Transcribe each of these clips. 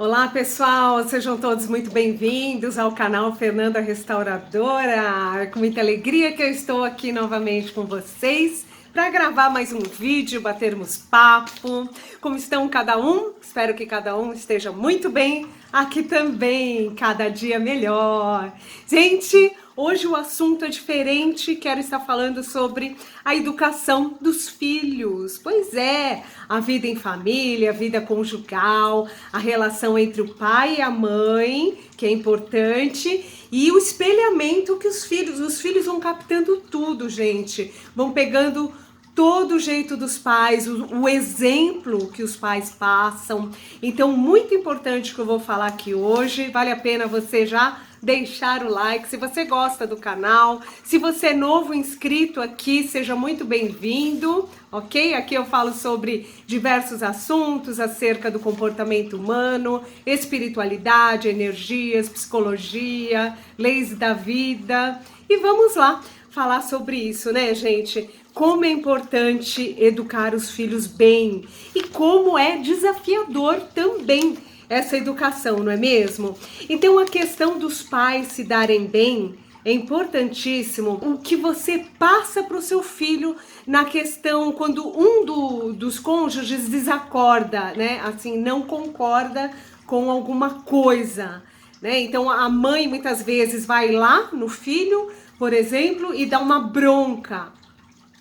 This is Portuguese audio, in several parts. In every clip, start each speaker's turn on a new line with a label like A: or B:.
A: Olá pessoal, sejam todos muito bem-vindos ao canal Fernanda Restauradora. Com muita alegria que eu estou aqui novamente com vocês para gravar mais um vídeo, batermos papo. Como estão cada um? Espero que cada um esteja muito bem. Aqui também, cada dia melhor. Gente, hoje o assunto é diferente, quero estar falando sobre a educação dos filhos. Pois é, a vida em família, a vida conjugal, a relação entre o pai e a mãe, que é importante, e o espelhamento que os filhos vão captando tudo, gente. Vão pegando todo o jeito dos pais, o exemplo que os pais passam. Então, muito importante que eu vou falar aqui hoje. Vale a pena você já deixar o like, se você gosta do canal. Se você é novo inscrito aqui, seja muito bem-vindo, ok? Aqui eu falo sobre diversos assuntos acerca do comportamento humano, espiritualidade, energias, psicologia, leis da vida. E vamos lá falar sobre isso, né, gente? Como é importante educar os filhos bem e como é desafiador também essa educação, não é mesmo? Então a questão dos pais se darem bem é importantíssimo. O que você passa para o seu filho na questão quando dos cônjuges desacorda, né? Assim, não concorda com alguma coisa, né? Então a mãe muitas vezes vai lá no filho, por exemplo, e dá uma bronca.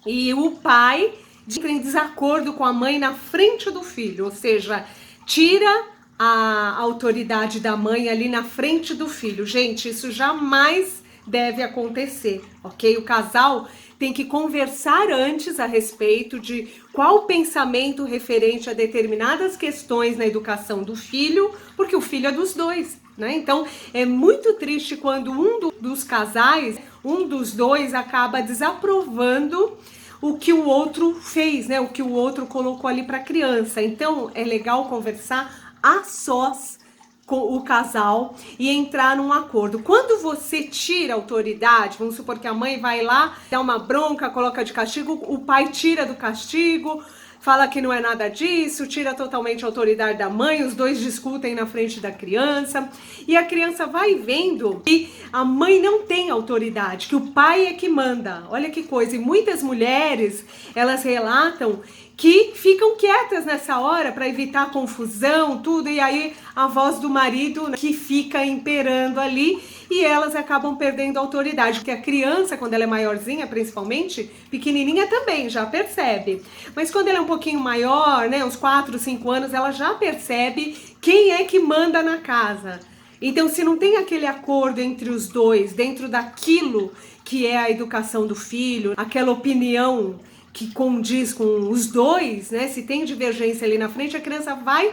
A: E o pai entra em desacordo com a mãe na frente do filho, ou seja, tira a autoridade da mãe ali na frente do filho. Gente, isso jamais deve acontecer, ok? O casal tem que conversar antes a respeito de qual o pensamento referente a determinadas questões na educação do filho, porque o filho é dos dois, né? Então, é muito triste quando dos casais, um dos dois acaba desaprovando o que o outro fez, né? O que o outro colocou ali para a criança. Então, é legal conversar a sós com o casal e entrar num acordo. Quando você tira a autoridade, vamos supor que a mãe vai lá, dá uma bronca, coloca de castigo, o pai tira do castigo, fala que não é nada disso, tira totalmente a autoridade da mãe, os dois discutem na frente da criança, e a criança vai vendo que a mãe não tem autoridade, que o pai é que manda. Olha que coisa, e muitas mulheres, elas relatam que ficam quietas nessa hora para evitar confusão, tudo, e aí a voz do marido, né, que fica imperando ali, e elas acabam perdendo a autoridade, porque a criança, quando ela é maiorzinha, principalmente, pequenininha também, já percebe. Mas quando ela é um pouquinho maior, né, uns 4, 5 anos, ela já percebe quem é que manda na casa. Então, se não tem aquele acordo entre os dois, dentro daquilo que é a educação do filho, aquela opinião que condiz com os dois, né? Se tem divergência ali na frente, a criança vai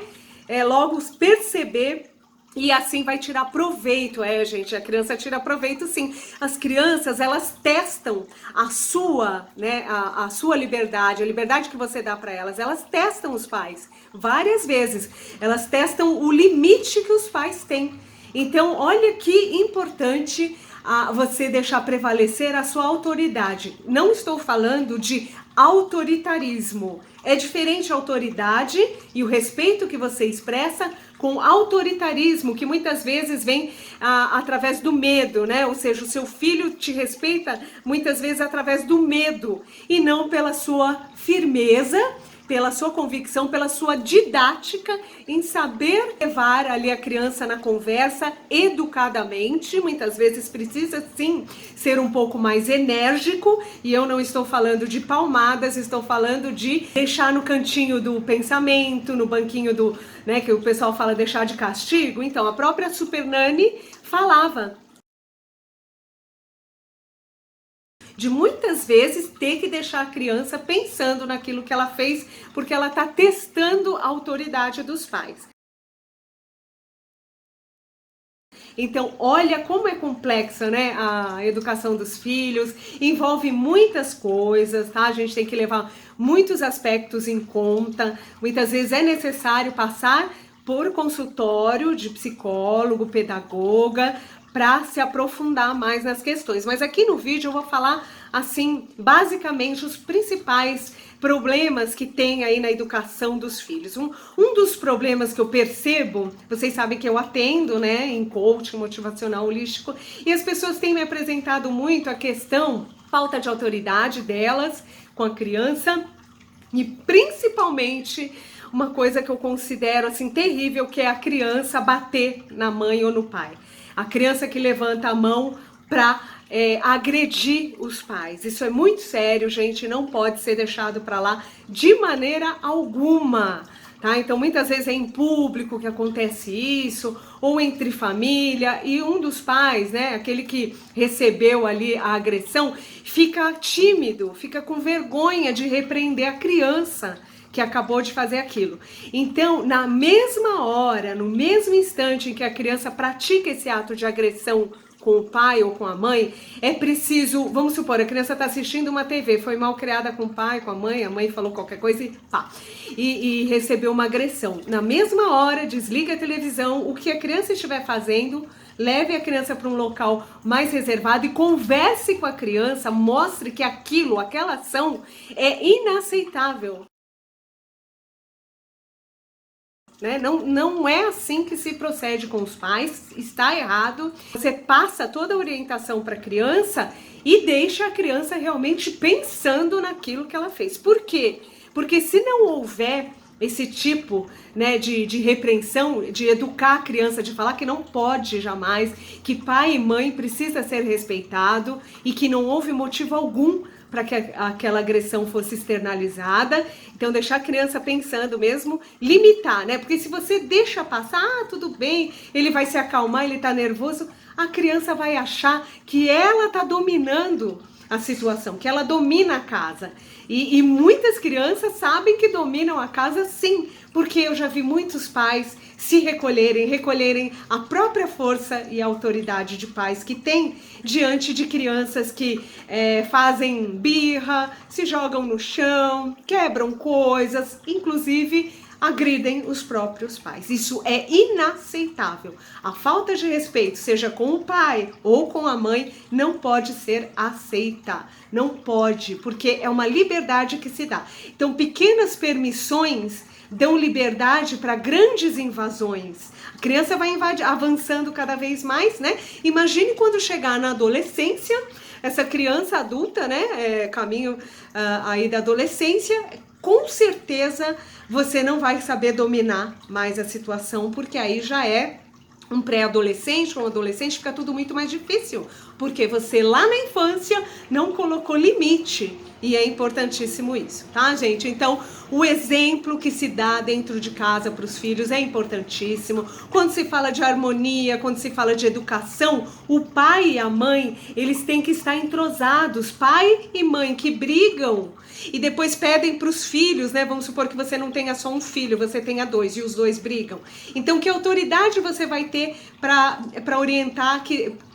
A: logo perceber e assim vai tirar proveito. Gente, a criança tira proveito sim. As crianças, elas testam a sua, né, a sua liberdade, a liberdade que você dá para elas testam os pais várias vezes. Elas testam o limite que os pais têm. Então, olha que importante você deixar prevalecer a sua autoridade. Não estou falando de autoritarismo. É diferente a autoridade e o respeito que você expressa com autoritarismo, que muitas vezes vem através do medo, né? Ou seja, o seu filho te respeita muitas vezes através do medo e não pela sua firmeza, pela sua convicção, pela sua didática em saber levar ali a criança na conversa educadamente. Muitas vezes precisa sim ser um pouco mais enérgico, e eu não estou falando de palmadas, estou falando de deixar no cantinho do pensamento, no banquinho do, né, que o pessoal fala deixar de castigo. Então, a própria Super Nani falava de muitas vezes ter que deixar a criança pensando naquilo que ela fez, porque ela está testando a autoridade dos pais. Então, olha como é complexa, né, a educação dos filhos, envolve muitas coisas, tá? A gente tem que levar muitos aspectos em conta. Muitas vezes é necessário passar por consultório de psicólogo, pedagoga, para se aprofundar mais nas questões. Mas aqui no vídeo eu vou falar, assim, basicamente os principais problemas que tem aí na educação dos filhos. Um dos problemas que eu percebo, vocês sabem que eu atendo, né, em coaching motivacional holístico, e as pessoas têm me apresentado muito a questão, falta de autoridade delas com a criança, e principalmente uma coisa que eu considero assim terrível, que é a criança bater na mãe ou no pai. A criança que levanta a mão para agredir os pais. Isso é muito sério, gente, não pode ser deixado para lá de maneira alguma. Tá? Então, muitas vezes é em público que acontece isso, ou entre família, e um dos pais, né, aquele que recebeu ali a agressão, fica tímido, fica com vergonha de repreender a criança que acabou de fazer aquilo. Então, na mesma hora, no mesmo instante em que a criança pratica esse ato de agressão com o pai ou com a mãe, é preciso, vamos supor, a criança está assistindo uma TV, foi mal criada com o pai, com a mãe falou qualquer coisa e pá, e recebeu uma agressão. Na mesma hora, desliga a televisão, o que a criança estiver fazendo, leve a criança para um local mais reservado e converse com a criança, mostre que aquela ação é inaceitável. Né? Não é assim que se procede com os pais, está errado. Você passa toda a orientação para a criança e deixa a criança realmente pensando naquilo que ela fez. Por quê? Porque se não houver esse tipo, né, de repreensão, de educar a criança, de falar que não pode jamais, que pai e mãe precisa ser respeitado e que não houve motivo algum para que aquela agressão fosse externalizada. Então, deixar a criança pensando mesmo, limitar, né? Porque se você deixa passar, tudo bem, ele vai se acalmar, ele tá nervoso, a criança vai achar que ela tá dominando a situação, que ela domina a casa. E muitas crianças sabem que dominam a casa sim, porque eu já vi muitos pais se recolherem a própria força e a autoridade de pais que têm diante de crianças que fazem birra, se jogam no chão, quebram coisas, inclusive agridem os próprios pais. Isso é inaceitável. A falta de respeito, seja com o pai ou com a mãe, não pode ser aceita. Não pode, porque é uma liberdade que se dá. Então, pequenas permissões dão liberdade para grandes invasões. A criança vai avançando cada vez mais, né? Imagine quando chegar na adolescência, essa criança adulta, né? Caminho aí da adolescência, com certeza você não vai saber dominar mais a situação, porque aí já é um pré-adolescente, um adolescente, fica tudo muito mais difícil, porque você lá na infância não colocou limite, e é importantíssimo isso, tá, gente? Então, o exemplo que se dá dentro de casa para os filhos é importantíssimo. Quando se fala de harmonia, quando se fala de educação, o pai e a mãe, eles têm que estar entrosados. Pai e mãe que brigam e depois pedem para os filhos, né? Vamos supor que você não tenha só um filho, você tenha dois e os dois brigam. Então, que autoridade você vai ter para orientar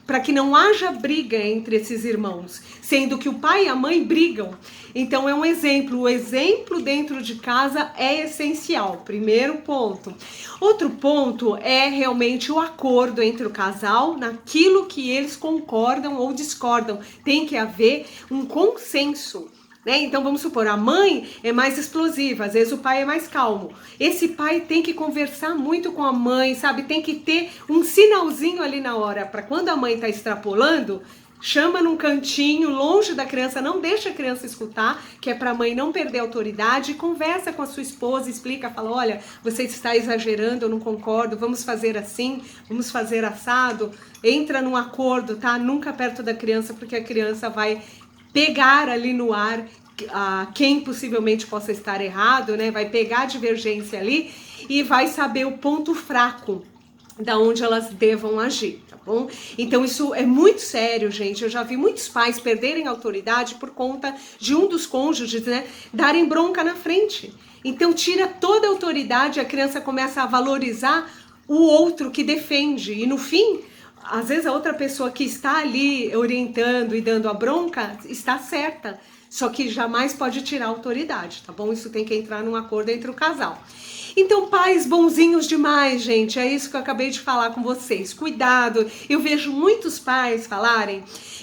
A: para que não haja briga entre esses irmãos, sendo que o pai e a mãe brigam? Então é um exemplo, o exemplo dentro de casa é essencial, primeiro ponto. Outro ponto é realmente o acordo entre o casal naquilo que eles concordam ou discordam, tem que haver um consenso. Né? Então vamos supor, a mãe é mais explosiva, às vezes o pai é mais calmo. Esse pai tem que conversar muito com a mãe, sabe? Tem que ter um sinalzinho ali na hora, para quando a mãe está extrapolando, chama num cantinho, longe da criança, não deixa a criança escutar, que é para a mãe não perder a autoridade, conversa com a sua esposa, explica, fala, olha, você está exagerando, eu não concordo, vamos fazer assim, vamos fazer assado, entra num acordo, tá? Nunca perto da criança, porque a criança vai pegar ali no ar quem possivelmente possa estar errado, né? Vai pegar a divergência ali e vai saber o ponto fraco da onde elas devam agir, tá bom? Então isso é muito sério, gente. Eu já vi muitos pais perderem autoridade por conta de um dos cônjuges, né, darem bronca na frente. Então tira toda a autoridade, a criança começa a valorizar o outro que defende e no fim, às vezes a outra pessoa que está ali orientando e dando a bronca está certa, só que jamais pode tirar a autoridade, tá bom? Isso tem que entrar num acordo entre o casal. Então, pais bonzinhos demais, gente, é isso que eu acabei de falar com vocês. Cuidado, eu vejo muitos pais falarem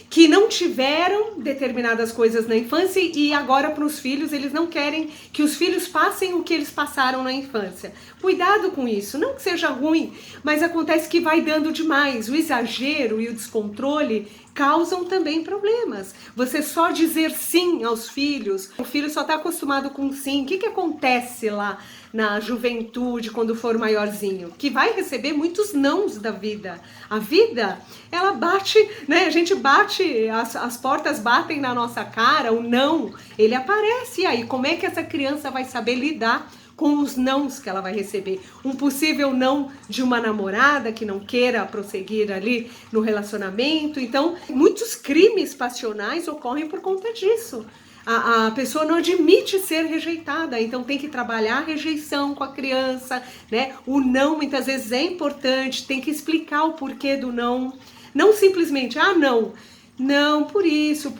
A: que não tiveram determinadas coisas na infância e agora para os filhos, eles não querem que os filhos passem o que eles passaram na infância. Cuidado com isso, não que seja ruim, mas acontece que vai dando demais. O exagero e o descontrole causam também problemas. Você só dizer sim aos filhos, o filho só está acostumado com sim. O que acontece lá na juventude, quando for maiorzinho? Que vai receber muitos nãos da vida. A vida, ela bate, né? A gente bate, as portas batem na nossa cara, o não, ele aparece. E aí, como é que essa criança vai saber lidar com os nãos que ela vai receber? Um possível não de uma namorada que não queira prosseguir ali no relacionamento. Então, muitos crimes passionais ocorrem por conta disso. A pessoa não admite ser rejeitada, então tem que trabalhar a rejeição com a criança, né? O não muitas vezes é importante, tem que explicar o porquê do não. Não simplesmente, não. Não, por isso,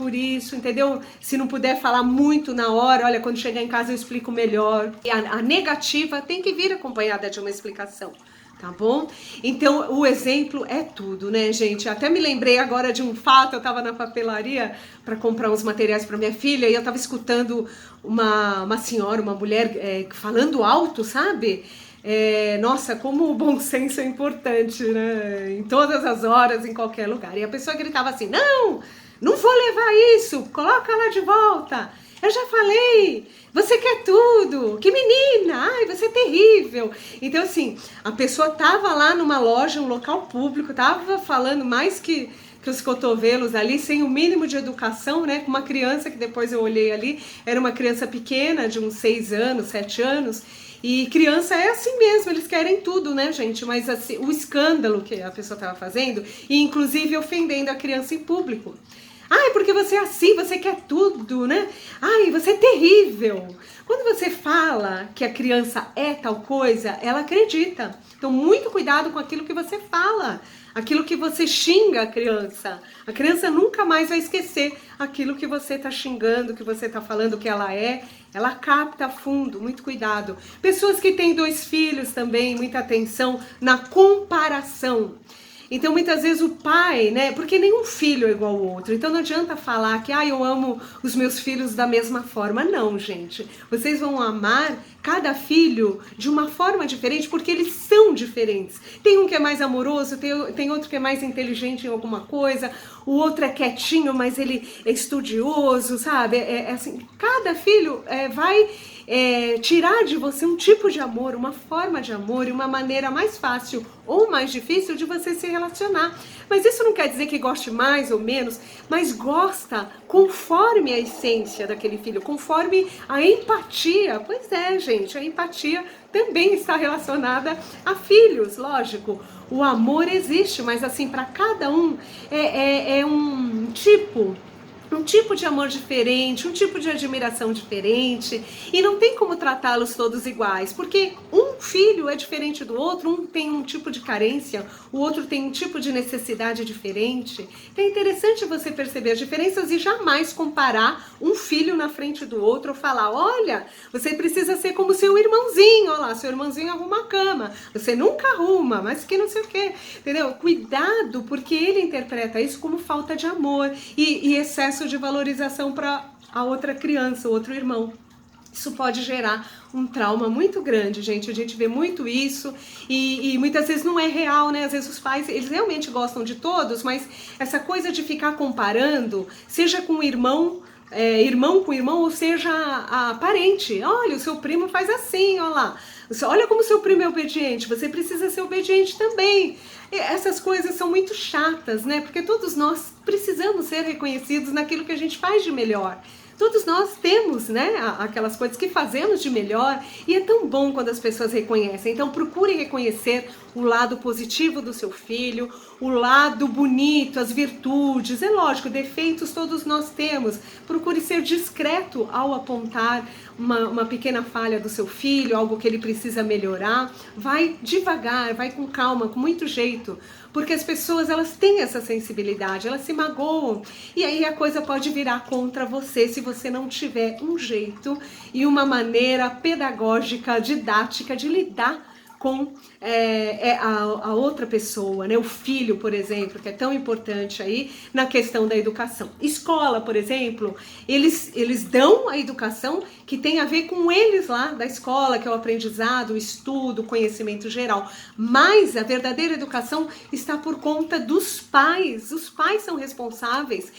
A: entendeu? Se não puder falar muito na hora, olha, quando chegar em casa eu explico melhor. E a negativa tem que vir acompanhada de uma explicação, tá bom? Então, o exemplo é tudo, né, gente? Até me lembrei agora de um fato, eu tava na papelaria para comprar uns materiais para minha filha e eu tava escutando uma senhora, uma mulher falando alto, sabe? Nossa, como o bom senso é importante, né? Em todas as horas, em qualquer lugar. E a pessoa gritava assim, não vou levar isso, coloca lá de volta. Eu já falei, você quer tudo, que menina, ai, você é terrível. Então, assim, a pessoa tava lá numa loja, um local público, tava falando mais que os cotovelos ali, sem o mínimo de educação, né? Com uma criança que depois eu olhei ali, era uma criança pequena, de uns 6 anos, 7 anos, e criança é assim mesmo, eles querem tudo, né, gente? Mas assim, o escândalo que a pessoa estava fazendo, e inclusive ofendendo a criança em público. Ai, porque você é assim, você quer tudo, né? Ai, você é terrível. Quando você fala que a criança é tal coisa, ela acredita. Então, muito cuidado com aquilo que você fala, aquilo que você xinga a criança. A criança nunca mais vai esquecer aquilo que você está xingando, que você está falando que ela é. Ela capta a fundo, muito cuidado. Pessoas que têm 2 filhos também, muita atenção na comparação. Então, muitas vezes o pai, né? Porque nenhum filho é igual ao outro. Então, não adianta falar que eu amo os meus filhos da mesma forma. Não, gente. Vocês vão amar cada filho de uma forma diferente, porque eles são diferentes. Tem um que é mais amoroso, tem outro que é mais inteligente em alguma coisa, o outro é quietinho, mas ele é estudioso, sabe? Assim, cada filho vai tirar de você um tipo de amor, uma forma de amor e uma maneira mais fácil ou mais difícil de você se relacionar. Mas isso não quer dizer que goste mais ou menos, mas gosta conforme a essência daquele filho, conforme a empatia. Pois é, gente, a empatia também está relacionada a filhos, lógico. O amor existe, mas assim, para cada um é um tipo de amor diferente, um tipo de admiração diferente, e não tem como tratá-los todos iguais, porque um filho é diferente do outro, um tem um tipo de carência, o outro tem um tipo de necessidade diferente. É interessante você perceber as diferenças e jamais comparar um filho na frente do outro ou falar, olha, você precisa ser como seu irmãozinho, olha lá, seu irmãozinho arruma a cama, você nunca arruma, mas que não sei o quê, entendeu? Cuidado, porque ele interpreta isso como falta de amor e excesso de valorização para a outra criança, o outro irmão. Isso pode gerar um trauma muito grande, gente. A gente vê muito isso e muitas vezes não é real, né? Às vezes os pais, eles realmente gostam de todos, mas essa coisa de ficar comparando, seja com o irmão, irmão com irmão, ou seja a parente. Olha, o seu primo faz assim, olha lá. Olha como seu primo é obediente, você precisa ser obediente também. E essas coisas são muito chatas, né? Porque todos nós precisamos ser reconhecidos naquilo que a gente faz de melhor. Todos nós temos, né, aquelas coisas que fazemos de melhor e é tão bom quando as pessoas reconhecem. Então procure reconhecer o lado positivo do seu filho, o lado bonito, as virtudes. É lógico, defeitos todos nós temos. Procure ser discreto ao apontar uma pequena falha do seu filho, algo que ele precisa melhorar, vai devagar, vai com calma, com muito jeito, porque as pessoas, elas têm essa sensibilidade, elas se magoam, e aí a coisa pode virar contra você se você não tiver um jeito e uma maneira pedagógica, didática de lidar com a outra pessoa, né? O filho, por exemplo, que é tão importante aí na questão da educação. Escola, por exemplo, eles dão a educação que tem a ver com eles lá da escola, que é o aprendizado, o estudo, o conhecimento geral. Mas a verdadeira educação está por conta dos pais. Os pais são responsáveis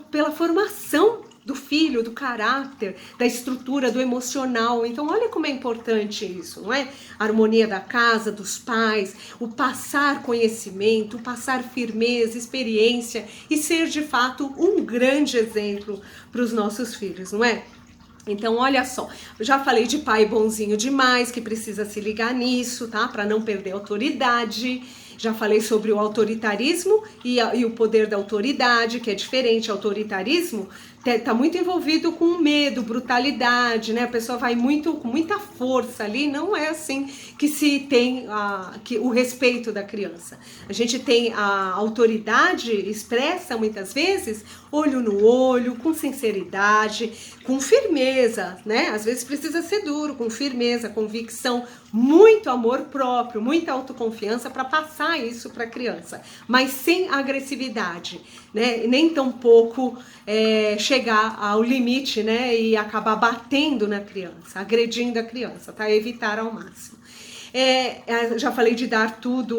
A: pela formação do filho, do caráter, da estrutura, do emocional. Então olha como é importante isso, não é? A harmonia da casa, dos pais, o passar conhecimento, o passar firmeza, experiência e ser de fato um grande exemplo para os nossos filhos, não é? Então, olha só, eu já falei de pai bonzinho demais, que precisa se ligar nisso, tá? Para não perder a autoridade. Já falei sobre o autoritarismo e o poder da autoridade, que é diferente. Autoritarismo tá muito envolvido com medo, brutalidade, né? A pessoa vai com muita força ali, não é assim que se tem o respeito da criança. A gente tem a autoridade expressa muitas vezes olho no olho, com sinceridade, com firmeza, né? Às vezes precisa ser duro, com firmeza, convicção, muito amor próprio, muita autoconfiança para passar isso para a criança, mas sem agressividade, né? Nem tampouco chegar ao limite, né? E acabar batendo na criança, agredindo a criança, tá? Evitar ao máximo. Já falei de dar tudo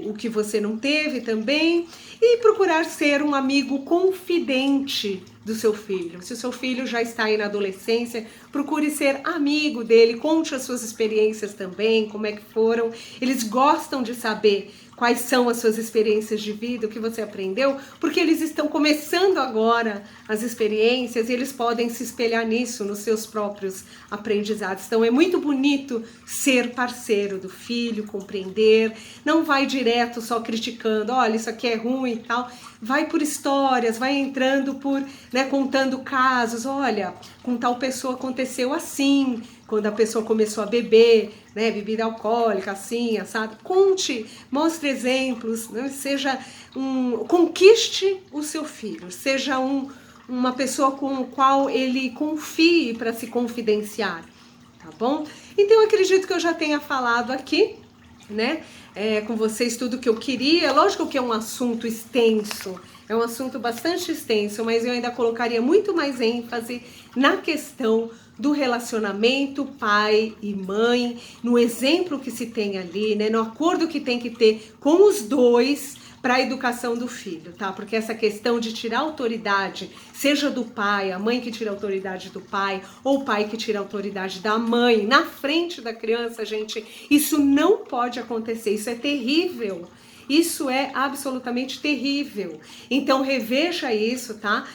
A: o que você não teve também, e procurar ser um amigo confidente do seu filho. Se o seu filho já está aí na adolescência, procure ser amigo dele, conte as suas experiências também, como é que foram. Eles gostam de saber quais são as suas experiências de vida, o que você aprendeu, porque eles estão começando agora as experiências e eles podem se espelhar nisso, nos seus próprios aprendizados. Então é muito bonito ser parceiro do filho, compreender, não vai direto só criticando, olha, isso aqui é ruim e tal, vai por histórias, vai entrando por, né, contando casos, olha, com tal pessoa aconteceu assim, quando a pessoa começou a beber, né, bebida alcoólica, assim, assado. Conte, mostre exemplos, né, conquiste o seu filho, seja uma pessoa com a qual ele confie para se confidenciar, tá bom? Então, eu acredito que eu já tenha falado aqui, né, com vocês tudo que eu queria. Lógico que é um assunto extenso, é um assunto bastante extenso, mas eu ainda colocaria muito mais ênfase na questão do relacionamento pai e mãe, no exemplo que se tem ali, né, no acordo que tem que ter com os dois para a educação do filho, tá? Porque essa questão de tirar autoridade, seja do pai, a mãe que tira a autoridade do pai, ou o pai que tira a autoridade da mãe, na frente da criança, gente, isso não pode acontecer, isso é terrível. Isso é absolutamente terrível. Então reveja isso, tá?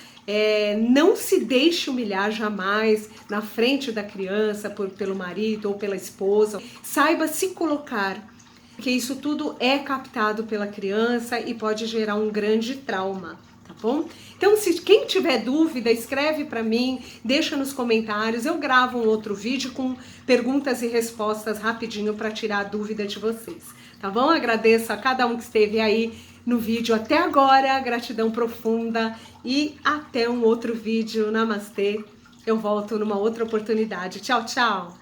A: Não se deixe humilhar jamais na frente da criança pelo marido ou pela esposa. Saiba se colocar, porque isso tudo é captado pela criança e pode gerar um grande trauma, tá bom? Então, se quem tiver dúvida, escreve para mim, deixa nos comentários, eu gravo um outro vídeo com perguntas e respostas rapidinho para tirar a dúvida de vocês, tá bom? Agradeço a cada um que esteve aí no vídeo até agora, gratidão profunda e até um outro vídeo. Namastê, eu volto numa outra oportunidade. Tchau, tchau!